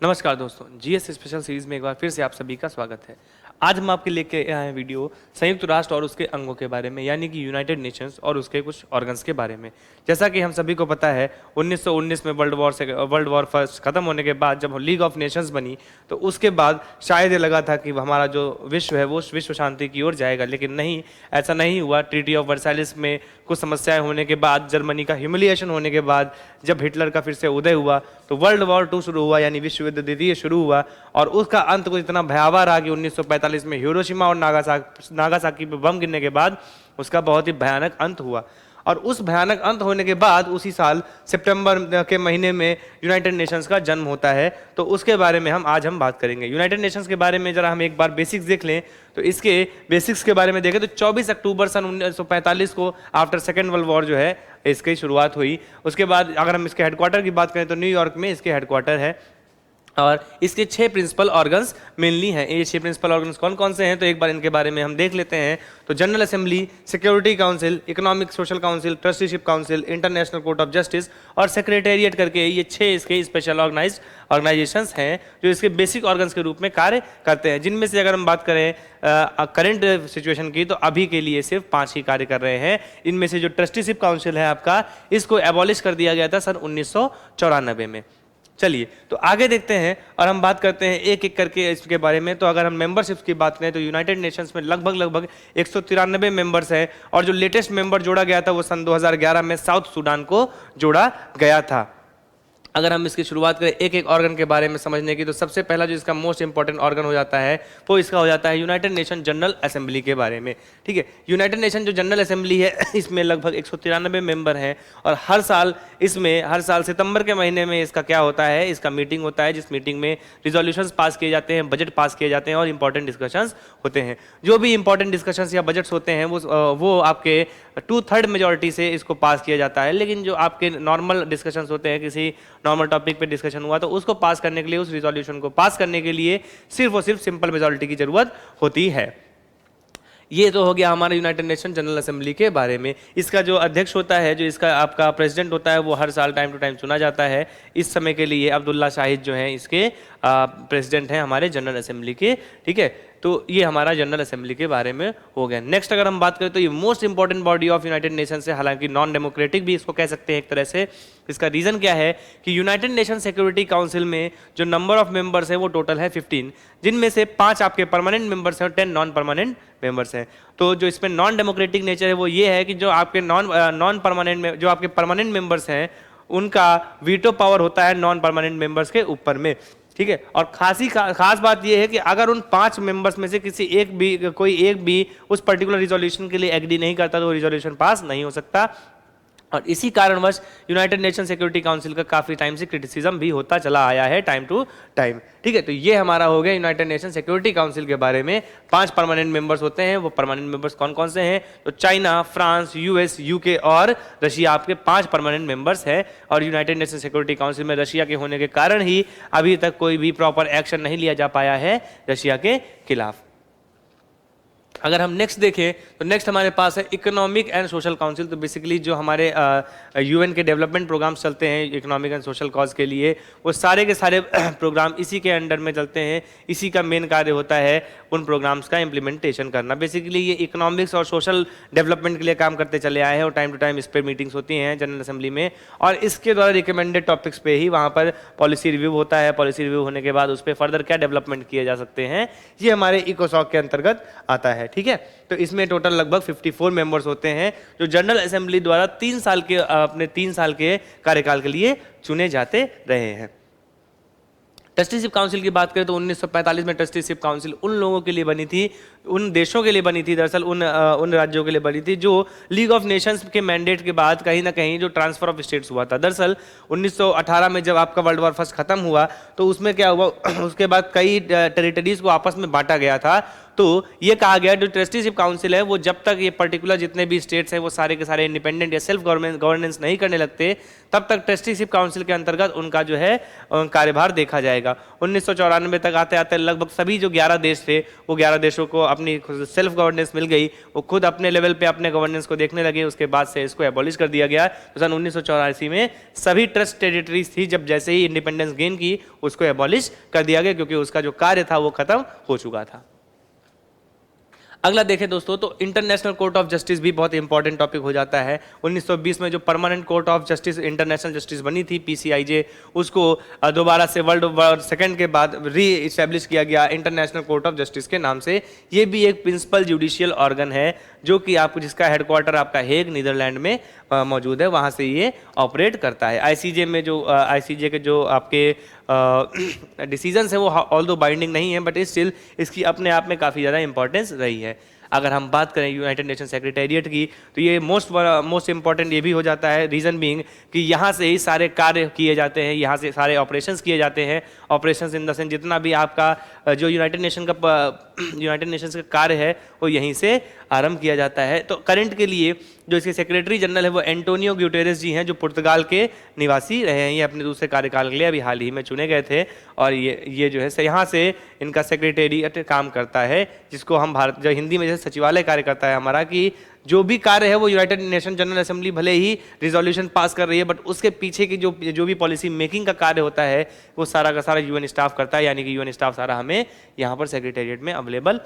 नमस्कार दोस्तों, GS special series में एक बार फिर से आप सभी का स्वागत है। आज हम आपके लेके आए हैं वीडियो संयुक्त राष्ट्र और उसके अंगों के बारे में, यानी कि यूनाइटेड नेशंस और उसके कुछ ऑर्गन्स के बारे में। जैसा कि हम सभी को पता है, 1919 में वर्ल्ड वॉर फर्स्ट खत्म होने के बाद जब लीग ऑफ नेशंस बनी, तो उसके बाद शायद ये लगा था कि हमारा जो विश्व है वो विश्व शांति की ओर जाएगा, लेकिन नहीं, ऐसा नहीं हुआ। ट्रीटी ऑफ वर्साइल्स में कुछ समस्याएं होने के बाद, जर्मनी का ह्यूमिलिएशन होने के बाद, जब हिटलर का फिर से उदय हुआ, तो वर्ल्ड वॉर 2 शुरू हुआ, यानी विश्व युद्ध द्वितीय शुरू हुआ। और उसका अंत कुछ इतना भयावह रहा कि 1945 में हिरोशिमा और नागासाकी पे बम गिरने के बाद उसका बहुत ही भयानक अंत हुआ। और उस भयानक अंत होने के बाद उसी साल सितंबर के महीने में यूनाइटेड नेशंस का जन्म होता है। तो उसके बारे में आज हम बात करेंगे। यूनाइटेड नेशंस के बारे में जरा हम एक बार बेसिक्स देख लें, तो इसके बेसिक्स के बारे में देखें तो 24 अक्टूबर सन 1945 को आफ्टर सेकेंड वर्ल्ड वॉर जो है इसकी शुरुआत हुई। उसके बाद अगर हम इसके हेडक्वार्टर की बात करें तो न्यूयॉर्क में इसके हेडक्वार्टर है। और इसके 6 प्रिंसिपल ऑर्गन्स मेनली हैं। ये 6 प्रिंसिपल ऑर्गन्स कौन कौन से हैं, तो एक बार इनके बारे में हम देख लेते हैं। तो general assembly, security council, economic social council, trusteeship council, international court of justice और सेक्रेटेरिएट करके ये 6 इसके स्पेशल ऑर्गेनाइजेशंस हैं जो इसके बेसिक ऑर्गन्स के रूप में कार्य करते हैं। जिनमें से अगर हम बात करें करंट सिचुएशन की, तो अभी के लिए सिर्फ 5 ही कार्य कर रहे हैं। इनमें से जो ट्रस्टीशिप काउंसिल है आपका, इसको एबॉलिश कर दिया गया था सन 1994 में। चलिए तो आगे देखते हैं और हम बात करते हैं एक एक करके इसके बारे में। तो अगर हम मेंबरशिप की बात करें तो यूनाइटेड नेशंस में लगभग 193 मेंबर्स हैं, और जो लेटेस्ट मेंबर जोड़ा गया था वो सन 2011 में साउथ सूडान को जोड़ा गया था। अगर हम इसकी शुरुआत करें एक एक ऑर्गन के बारे में समझने की, तो सबसे पहला जो इसका मोस्ट इंपॉर्टेंट ऑर्गन हो जाता है वो इसका हो जाता है यूनाइटेड नेशन जनरल असेंबली के बारे में। ठीक है, यूनाइटेड नेशन जो जनरल असेंबली है इसमें लगभग 193 मेंबर हैं, और हर साल सितंबर के महीने में इसका क्या होता है, इसका मीटिंग होता है, जिस मीटिंग में रिजोल्यूशंस पास किए जाते हैं, बजट पास किए जाते हैं और इंपॉर्टेंट डिस्कशंस होते हैं। जो भी इंपॉर्टेंट डिस्कशंस या बजट्स होते हैं वो आपके 2/3 मेजॉरिटी से इसको पास किया जाता है। लेकिन जो आपके नॉर्मल डिस्कशंस होते हैं, किसी नॉर्मल टॉपिक पे डिस्कशन हुआ, तो उसको पास करने के लिए, उस रिजोल्यूशन को पास करने के लिए सिर्फ और सिर्फ सिंपल मेजॉरिटी की जरूरत होती है। ये तो हो गया हमारा यूनाइटेड नेशन जनरल असेंबली के बारे में। इसका जो अध्यक्ष होता है, जो इसका आपका प्रेसिडेंट होता है, वो हर साल टाइम टू टाइम चुना जाता है। इस समय के लिए अब्दुल्ला शाहिद जो हैं इसके प्रेसिडेंट हैं हमारे जनरल असेंबली के। ठीक है, तो ये हमारा जनरल असेंबली के बारे में हो गया। नेक्स्ट अगर हम बात करें तो ये most important body of United Nations है, हालांकि नॉन डेमोक्रेटिक भी इसको कह सकते हैं एक तरह से। इसका रीजन क्या है कि यूनाइटेड नेशन सिक्योरिटी काउंसिल में जो नंबर ऑफ मेंबर्स है वो टोटल है 15, जिनमें से 5 आपके परमानेंट मेंबर्स हैं और 10 नॉन परमानेंट मेंबर्स हैं। तो जो इसमें नॉन डेमोक्रेटिक नेचर है वो ये है कि जो आपके नॉन परमानेंट जो आपके परमानेंट मेंबर्स हैं उनका वीटो पावर होता है नॉन परमानेंट मेंबर्स के ऊपर में। ठीक है, और खास बात यह है कि अगर उन 5 मेंबर्स में से कोई एक भी उस पर्टिकुलर रिजोल्यूशन के लिए एग्री नहीं करता तो वो रिजोल्यूशन पास नहीं हो सकता। और इसी कारणवश यूनाइटेड नेशन सिक्योरिटी काउंसिल का काफी टाइम से क्रिटिसिज्म भी होता चला आया है, टाइम टू टाइम। ठीक है, तो ये हमारा हो गया यूनाइटेड नेशन सिक्योरिटी काउंसिल के बारे में। 5 परमानेंट मेंबर्स होते हैं। वो परमानेंट मेंबर्स कौन कौन से हैं, तो चाइना, फ्रांस, यूएस, यूके और रशिया आपके 5 परमानेंट मेंबर्स हैं। और यूनाइटेड नेशन सिक्योरिटी काउंसिल में रशिया के होने के कारण ही अभी तक कोई भी प्रॉपर एक्शन नहीं लिया जा पाया है रशिया के खिलाफ। अगर हम नेक्स्ट देखें तो नेक्स्ट हमारे पास है इकोनॉमिक एंड सोशल काउंसिल। तो बेसिकली जो हमारे यूएन के डेवलपमेंट प्रोग्राम्स चलते हैं इकोनॉमिक एंड सोशल कॉज के लिए, वो सारे के सारे प्रोग्राम इसी के अंडर में चलते हैं। इसी का मेन कार्य होता है उन प्रोग्राम्स का इम्प्लीमेंटेशन करना। बेसिकली ये इकोनॉमिक्स और सोशल डेवलपमेंट के लिए काम करते चले आए हैं, और टाइम टू टाइम इस पर मीटिंग्स होती हैं जनरल असेंबली में, और इसके द्वारा रिकमेंडेड टॉपिक्स पे ही वहाँ पर पॉलिसी रिव्यू होता है। पॉलिसी रिव्यू होने के बाद उस पर फर्दर क्या डेवलपमेंट किए जा सकते हैं, ये हमारे इकोसॉक के अंतर्गत आता है। ठीक है, तो इसमें टोटल लगभग 54 मेंबर्स होते हैं जो जनरल असेंबली द्वारा 3 साल के कार्यकाल के लिए चुने जाते रहे हैं। ट्रस्टीशिप काउंसिल की बात करें तो 1945 में ट्रस्टीशिप काउंसिल उन लोगों के लिए बनी थी, उन देशों के लिए बनी थी, दरअसल उन राज्यों के लिए बनी थी जो लीग ऑफ नेशंस के मैंडेट के बाद कहीं ना कहीं जो ट्रांसफर ऑफ स्टेट्स हुआ था। दरअसल 1918 में जब आपका वर्ल्ड वॉर फर्स्ट खत्म हुआ तो उसमें क्या हुआ, उसके बाद कई टेरिटरीज को आपस में बांटा गया था। तो ये कहा गया जो ट्रस्टीशिप काउंसिल है वो जब तक ये पर्टिकुलर जितने भी स्टेट्स हैं वो सारे के सारे इंडिपेंडेंट या सेल्फ गवर्नेंस नहीं करने लगते तब तक ट्रस्टीशिप काउंसिल के अंतर्गत उनका जो है कार्यभार देखा जाएगा। 1994 तक आते आते लगभग सभी जो 11 देश थे वो 11 देशों को अपनी सेल्फ गवर्नेंस मिल गई, वो खुद अपने लेवल पे अपने गवर्नेंस को देखने लगे। उसके बाद से इसको एबॉलिश कर दिया गया। तो सन 1984 में सभी ट्रस्ट टेरिटरीज थी जब जैसे ही इंडिपेंडेंस गेन की उसको एबॉलिश कर दिया गया क्योंकि उसका जो कार्य था वो खत्म हो चुका था। अगला देखें दोस्तों तो इंटरनेशनल कोर्ट ऑफ जस्टिस भी बहुत इंपॉर्टेंट टॉपिक हो जाता है। 1920 में जो permanent court of justice international justice बनी थी पीसीआईजे, उसको दोबारा से वर्ल्ड वॉर सेकेंड के बाद री इस्टेब्लिश किया गया इंटरनेशनल कोर्ट ऑफ जस्टिस के नाम से। ये भी एक प्रिंसिपल जुडिशियल ऑर्गन है जो कि आपको जिसका हेडक्वार्टर आपका हेग नीदरलैंड में मौजूद है, वहाँ से ये ऑपरेट करता है। आईसीजे में जो आईसीजे के जो आपके डिसीजंस है वो ऑल दो बाइंडिंग नहीं है बट स्टिल इसकी अपने आप में काफ़ी ज़्यादा इंपॉर्टेंस रही है। अगर हम बात करें यूनाइटेड नेशन सेक्रेटेरिएट की तो ये मोस्ट इंपॉर्टेंट ये भी हो जाता है, रीज़न बीइंग कि यहाँ से ही सारे कार्य किए जाते हैं, यहाँ से सारे ऑपरेशंस किए जाते हैं। ऑपरेशंस इन द सेंस जितना भी आपका जो यूनाइटेड नेशन का कार्य है वो यहीं से आरंभ किया जाता है। तो करंट के लिए जो इसके सेक्रेटरी जनरल है वो एंटोनियो ग्यूटेरेस जी हैं जो पुर्तगाल के निवासी रहे हैं। ये अपने दूसरे कार्यकाल के लिए अभी हाल ही में चुने गए थे और ये जो है यहाँ से इनका सेक्रेटेरिएट काम करता है, जिसको हम भारत जो हिंदी में जैसे सचिवालय कार्य करता है हमारा, कि जो भी कार्य है वो यूनाइटेड नेशन जनरल असेंबली भले ही रिजोल्यूशन पास कर रही है बट उसके पीछे की जो भी पॉलिसी मेकिंग का कार्य होता है वो सारा का सारा यूएन स्टाफ करता है, यानी कि यूएन स्टाफ सारा हमें यहाँ पर सेक्रेटेरिएट में अवेलेबल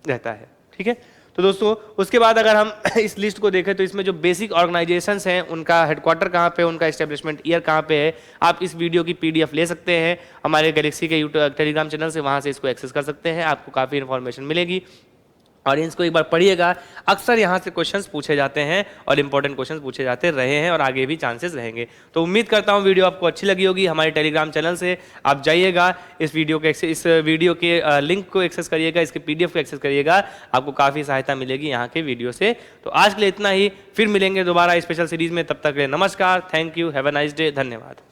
रहता है। ठीक है, तो दोस्तों उसके बाद अगर हम इस लिस्ट को देखें तो इसमें जो बेसिक ऑर्गेनाइजेशंस हैं उनका हेडक्वार्टर कहाँ पे, उनका एस्टेब्लिशमेंट ईयर कहाँ पे है, आप इस वीडियो की पीडीएफ ले सकते हैं हमारे गैलेक्सी के यूट्यूब टेलीग्राम चैनल से, वहाँ से इसको एक्सेस कर सकते हैं, आपको काफ़ी इन्फॉर्मेशन मिलेगी और इसको एक बार पढ़िएगा। अक्सर यहाँ से क्वेश्चंस पूछे जाते हैं और इंपॉर्टेंट क्वेश्चंस पूछे जाते रहे हैं और आगे भी चांसेस रहेंगे। तो उम्मीद करता हूँ वीडियो आपको अच्छी लगी होगी। हमारे टेलीग्राम चैनल से आप जाइएगा, इस वीडियो के लिंक को एक्सेस करिएगा, इसके पीडीएफ को एक्सेस करिएगा, आपको काफ़ी सहायता मिलेगी यहाँ के वीडियो से। तो आज के लिए इतना ही, फिर मिलेंगे दोबारा स्पेशल सीरीज में, तब तक के लिए नमस्कार, thank you, have a nice day, धन्यवाद।